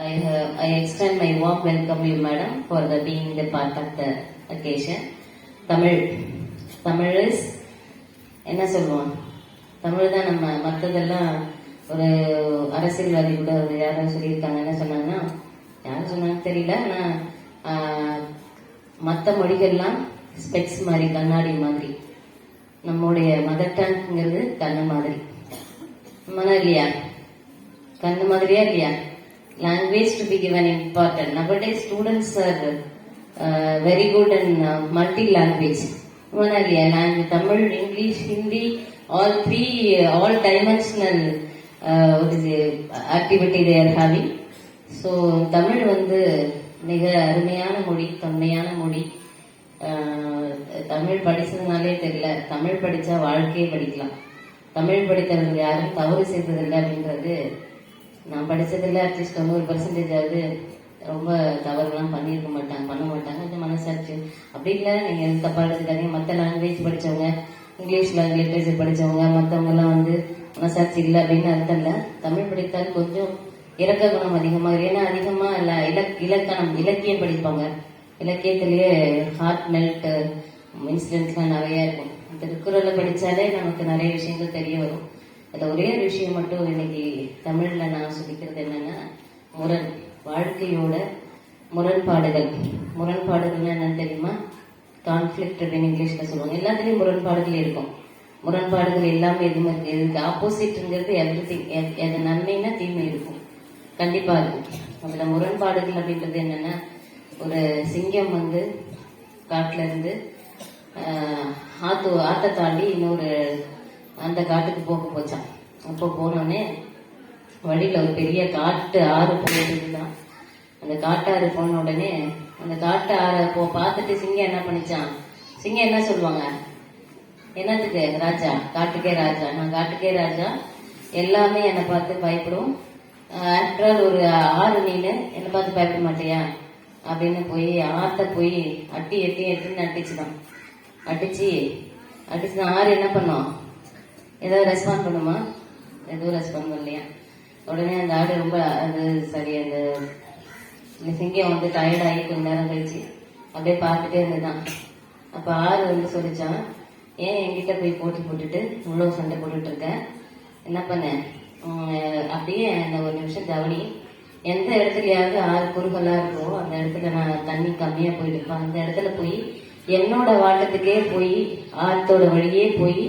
I extend my warm welcome you, madam, for being the part of the occasion. Tamil is என்ன சொல்லுவோம், தமிழ் தான். நம்ம மற்றதெல்லாம் ஒரு அரசியல்வாதி கூட யாரும் சொல்லியிருக்காங்க. என்ன சொன்னாங்கன்னா, யாரும் சொன்னாங்க தெரியல, ஆனால் மற்ற மொழிகள்லாம் ஸ்பெக்ஸ் மாதிரி, கண்ணாடி மாதிரி. நம்முடைய மதர் டங்கிறது கண்ணு மாதிரி. இல்லையா? கண்ணு மாதிரியா இல்லையா? Language to be given important. Nowadays students are very good in multi-language. Tamil, English, Hindi, all three, all dimensional activity they are having. So Tamil வந்து மிக அருமையான மொழி, தொன்மையான மொழி. தமிழ் படிச்சதுனாலே தெரியல, தமிழ் படிச்சா வாழ்க்கையே படிக்கலாம். தமிழ் படித்தவர்கள் யாரும் தவறு செய்ததில்லை அப்படின்றது நான் படிச்சதில்லை. அட்லீஸ்ட் 90% ஆகுது ரொம்ப தவறுலாம் பண்ணியிருக்க மாட்டாங்க, பண்ண மாட்டாங்க. கொஞ்சம் மனசாச்சு அப்படி இல்லை. நீங்கள் தப்பா எடுத்துக்காதீங்க. மற்ற லாங்குவேஜ் படித்தவங்க, இங்கிலீஷ் லிட்ரேச்சர் படித்தவங்க, மற்றவங்கலாம் வந்து மனசாட்சி இல்லை அப்படின்னு அர்த்தம் இல்லை. தமிழ் படித்தால் கொஞ்சம் இலக்க குணம் அதிகமாக, ஏன்னா அதிகமாக இலக்கணம், இலக்கியம் படிப்பாங்க. இலக்கியத்திலேயே ஹார்ட் மெல்ட் இன்சிடென்ட்ஸ்லாம் நிறைய இருக்கும். இந்த திருக்குறளை படித்தாலே நமக்கு நிறைய விஷயங்கள் தெரிய வரும். அதில் ஒரே ஒரு விஷயம் மட்டும் இன்னைக்கு தமிழில் நான் சொல்லிக்கிறது என்னன்னா, வாழ்க்கையோட முரண்பாடுகள். முரண்பாடுகள்னா என்னன்னு தெரியுமா? கான்ஃபிளிக்ட் அப்படின்னு இங்கிலீஷில் சொல்லுவாங்க. எல்லாத்துலேயும் முரண்பாடுகள் இருக்கும். முரண்பாடுகள் எல்லாமே எதுவுமே இருக்கு. இதுக்கு ஆப்போசிட்ங்கிறது எவ்ரிதிங். எது நன்மைன்னா தீமை இருக்கும், கண்டிப்பாக இருக்கும். அதில் முரண்பாடுகள் அப்படின்றது என்னன்னா, ஒரு சிங்கம் வந்து காட்டில் இருந்து ஆற்றை தாண்டி இன்னொரு அந்த காட்டுக்கு போச்சான். அப்போ போனோடனே வழியில் ஒரு பெரிய காட்டு ஆறு போயிட்டுதான். அந்த காட்டாறு போன உடனே அந்த காட்டு ஆறை பார்த்துட்டு சிங்கம் என்ன பண்ணிச்சான்? சிங்கம் என்ன சொல்லுவாங்க? என்னத்துக்கு ராஜா? காட்டுக்கே ராஜா. நான் காட்டுக்கே ராஜா, எல்லாமே என்னை பார்த்து பயப்படும். ஆஃப்டர் ஆல் ஒரு ஆறு, நீனு என்னை பார்த்து பயப்பட மாட்டியா அப்படின்னு போய் ஆற்ற போய் எட்டின்னு அடிச்சுதான். அடிச்சுதான் ஆறு என்ன பண்ணோம்? ஏதாவது ரெஸ்பாண்ட் பண்ணுமா? எதுவும் ரெஸ்பாண்ட் பண்ணலையா? உடனே அந்த ஆடு ரொம்ப அது சரி, அந்த சிங்கம் வந்து டயர்டாகி கொஞ்ச நேரம் கழிச்சு அப்படியே பார்த்துட்டே இருந்துதான். அப்போ ஆறு வந்து சொல்லிச்சான், ஏன் என்கிட்ட போய் போட்டி போட்டுட்டு இவ்வளோ சண்டை போட்டுட்டு இருக்க? என்ன பண்ண? அப்படியே அந்த ஒரு நிமிஷம் கவனி. எந்த இடத்துலயாவது ஆறு குறுகலாக இருக்கோ அந்த இடத்துல நான் தண்ணி கம்மியாக போயிட்டு இருப்பேன். அந்த இடத்துல போய் என்னோட வாட்டத்துக்கே போய் ஆற்றோட வழியே போய்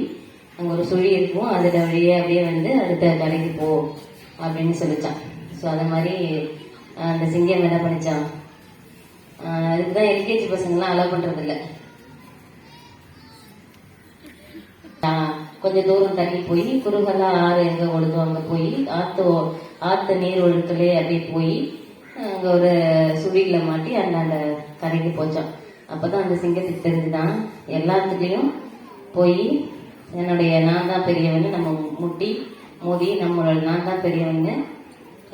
அங்கே ஒரு சுழி இருக்கும், அதோட வழியே அப்படியே வந்து அடுத்த கரைக்கு போ அப்படின்னு சொல்லிச்சான். ஸோ அது மாதிரி அந்த சிங்கம் என்ன பண்ணிச்சான்? அதுக்குதான் எல்கேஜி பசங்கள்லாம் அலோவ் பண்றது இல்லை. கொஞ்சம் தூரம் தண்ணி போய் குறுகலா ஆறு எங்க ஓடுதோ அங்க போய் ஆத்து நீர் ஒழுக்கலே அப்படியே போய் அங்க ஒரு சுழியில மாட்டி அந்த கரைக்கு போச்சான். அப்பதான் அந்த சிங்கத்துக்கு தெரிஞ்சுதான், எல்லாத்துலயும் போய் என்னுடைய நான் தான் பெரியவன்னு நம்ம மோதி நம்மளோட நான் தான் பெரியவன்னு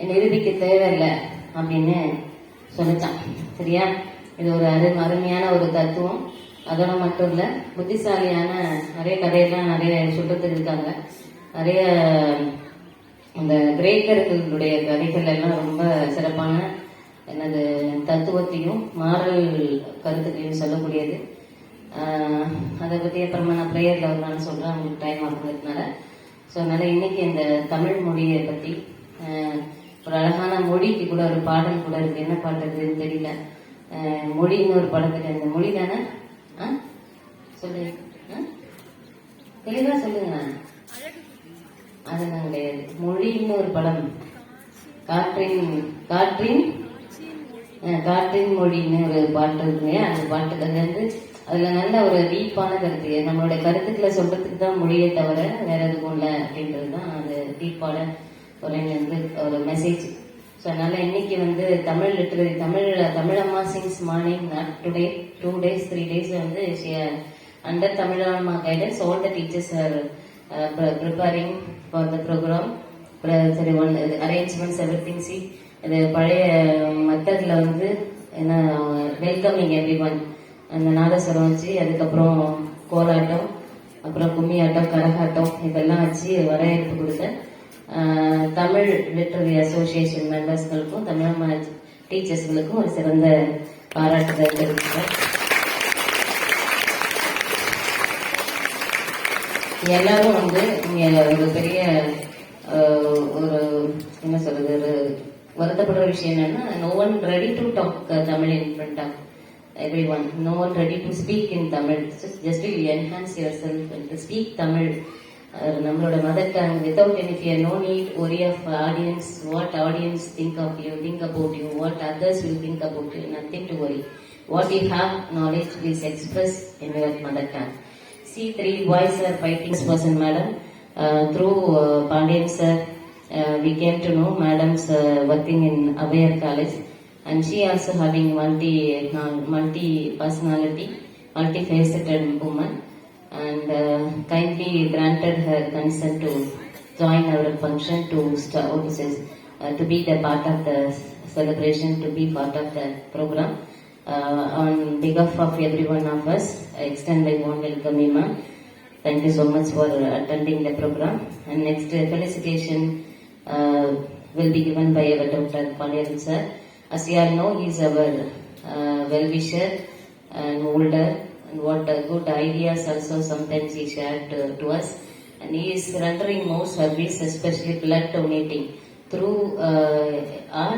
நிரூபிக்க தேவையில்லை அப்படின்னு சொல்லிச்சான். சரியா? இது ஒரு அருமையான ஒரு தத்துவம். அதோட மட்டும் இல்ல, புத்திசாலியான நிறைய கதையெல்லாம் நிறைய சொல்றதுக்கு இருக்காங்க. நிறைய அந்த கிரேக்கர்களுடைய கதைகள் எல்லாம் ரொம்ப சிறப்பான என்னது தத்துவத்தையும் மாறல் கருத்துக்களையும் சொல்லக்கூடியது. அதை பற்றி அப்புறமா நான் ப்ரேயரில் ஒரு நாள் சொல்கிறேன், அவங்களுக்கு டைம் ஆகுறதுனால. ஸோ அதனால் இன்னைக்கு இந்த தமிழ் மொழியை பற்றி ஒரு அழகான மொழிக்கு கூட ஒரு பாடல் கூட இருக்கு. என்ன பாடுறதுன்னு தெரியல. மொழின்னு ஒரு படத்துல இந்த மொழி தானே? சொல்லு, தெளிவா சொல்லுங்க. அதெல்லாம் கிடையாது. மொழின்னு ஒரு படம், காற்றின் மொழின்னு ஒரு பாட்டு இருக்குங்க. அந்த பாட்டுக்கு வந்து அதுல நல்ல ஒரு டீப்பான கருத்து, நம்மளுடைய கருத்துக்களை சொல்றதுக்கு தான் மொழியை தவிர வேற எதுவும் இல்லை அப்படின்றது தான் அந்த டீப்பான ஒரு மெசேஜ். ஸோ அதனால இன்னைக்கு வந்து Tamil literary Tamizhamma sings morning, not today, 2 days 3 days வந்து under Tamizhamma guidance all the teachers are preparing for the programme. சரி, அரேஞ்ச்மெண்ட்ஸ் எவ்ரிதிங். சி, இது பழைய மெத்தட்ல வந்து என்ன வெல்கமிங் எவ்ரி ஒன், அந்த நாதஸ்வரம் வச்சு, அதுக்கப்புறம் கோலாட்டம், அப்புறம் கும்மி ஆட்டம், கரகாட்டம், இதெல்லாம் வச்சு வரவேற்பு கொடுத்த தமிழ் லிட்ரரி அசோசியேஷன் மெம்பர்ஸ்களுக்கும் தமிழம்மா டீச்சர்ஸ்களுக்கும் ஒரு சிறந்த பாராட்டுதல் தெரிவிக்கிறேன். எல்லாரும் வந்து இங்க ஒரு பெரிய ஒரு என்ன சொல்றது, ஒரு வருத்தப்படுற விஷயம் என்னன்னா, no one ready to talk Tamil in front of everyone, no one ready to speak in Tamil. Just you enhance yourself to speak Tamil, நம்மளோட mother tongue, without any fear, no need worry of audience, what audience think of you, think about you, what others will think about you, nothing to worry. What you have knowledge, please express in your mother tongue. See, 3 boys are fighting person, madam. Through Pandian sir, we came to know madam's working in Abhayar College, and she also having multi personality, multifaceted woman, and kindly granted her consent to join our function to be the part of the celebration, to be part of the program. On behalf of every one of us, I extend my warm welcome, ma'am. Thank you so much for attending the program. And next felicitation will be given by our Dr. Pandiyan sir. As you all know, he is our well-wisher and older, and what good ideas also sometimes he shared to us. And he is rendering more service, especially blood donating through our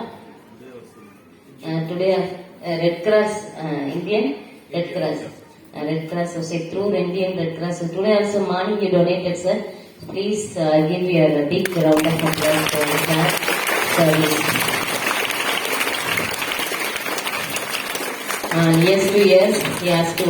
today Red Cross, Indian Red Cross, Red Cross Society, through Indian Red Cross. So today also morning you donated, sir. Please give you a big round of applause for that service. Years to years, he has to